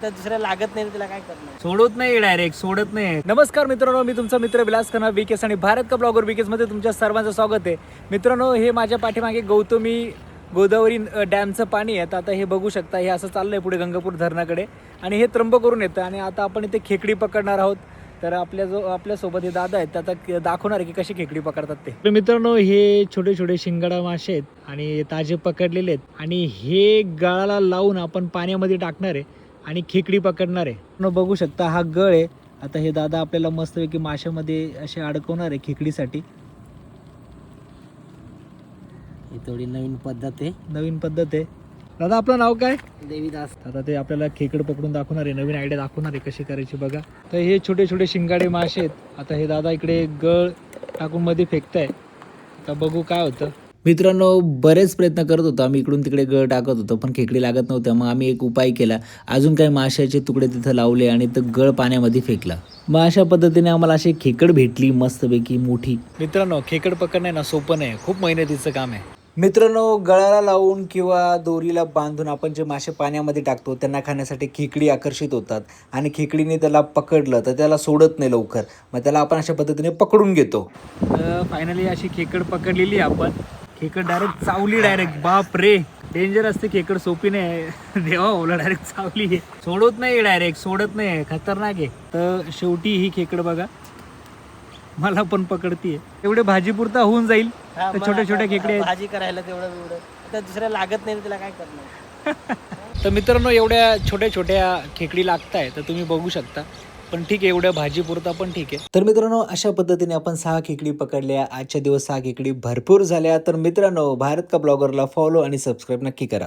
तर दुसऱ्या लागत नाही तिला काय करणार. सोडत नाही, डायरेक्ट सोडत नाही. नमस्कार मित्रांनो, मी तुमचा मित्र विलास खन्ना विकेस आणि भारत का ब्लॉगर विकेस मध्ये तुमच्या सर्वांचं स्वागत आहे. मित्रांनो, हे माझ्या पाठीमागे गौतमी गोदावरी डॅमचं पाणी आहे. आता हे बघू शकता, हे असं चाललंय पुढे गंगापूर धरणाकडे आणि हे त्र्यंबकवरून येतं आणि आता आपण इथे खेकडी पकडणार आहोत. तर आपल्यासोबत हे दादा आहेत, आता दाखवणार आहे की कशी खेकडी पकडतात ते. तर मित्रांनो, हे छोटे छोटे शिंगाडा मासे आहेत आणि ताजे पकडलेले आहेत आणि हे गळाला लावून आपण पाण्यामध्ये टाकणार आहे आणि खेकडी पकडणार आहे. बघू शकता हा गळ आहे. आता हे दादा आपल्याला मस्तपैकी माशामध्ये असे अडकवणार आहे खेकडीसाठी. ही थोडी नवीन पद्धत आहे. नवीन पद्धत आहे. दादा आपलं नाव काय? देवीदास. आता ते आपल्याला खेकड पकडून दाखवणार आहे, नवीन आयडिया दाखवणार आहे कशी करायची बघा. तर हे छोटे छोटे शिंगाडे मासे आहेत. आता हे दादा इकडे गळ टाकून मध्ये फेकताय. आता बघू काय होतं. मित्रांनो, बरेच प्रयत्न करत होतो आम्ही, इकडून तिकडे गळ टाकत होतो पण खेकडी लागत नव्हत्या. मग आम्ही एक उपाय केला, अजून काही माशाचे तुकडे तिथं लावले आणि तो गळ पाण्यामध्ये फेकला. मग अशा पद्धतीने आम्हाला अशी खेकड भेटली मस्तपैकी मोठी. मित्रांनो, खेकड पकडणं ना सोपं नाही, खूप मेहनतीचं काम आहे. मित्रांनो, गळाला लावून किंवा दोरीला बांधून आपण जे मासे पाण्यामध्ये टाकतो त्यांना खाण्यासाठी खेकडी आकर्षित होतात आणि खेकडीने त्याला पकडलं तर त्याला सोडत नाही लवकर. मग त्याला आपण अशा पद्धतीने पकडून घेतो. फायनली अशी खेकड पकडलेली आपण. खेकड डायरेक्ट चावली, डायरेक्ट बाप रे, डेंजर असते खेकड, सोपी नाही. देवा ओला, डायरेक्ट चावली आहे. सोडत नाही, डायरेक्ट सोडत नाही, खतरनाक आहे. तर शेवटी ही खेकड बघा मला पण पकडतीये. एवढे भाजीपुरता होऊन जाईल. छोट्या छोट्या खेकडे आहेत. भाजी करायला तेवढं तर दुसऱ्या लागत नाही तिला काय करणार. तर मित्रांनो, एवढ्या छोट्या छोट्या खेकडी लागताय तर तुम्ही बघू शकता. पण ठीक आहे, एवढ्या भाजीपुरता पण ठीक आहे. तर मित्रांनो, अशा पद्धतीने आपण 6 खेकडी पकडल्या. आजच्या दिवस 6 खेकडी भरपूर झाल्या. तर मित्रांनो, भारत का ब्लॉगरला फॉलो आणि सबस्क्राईब नक्की करा.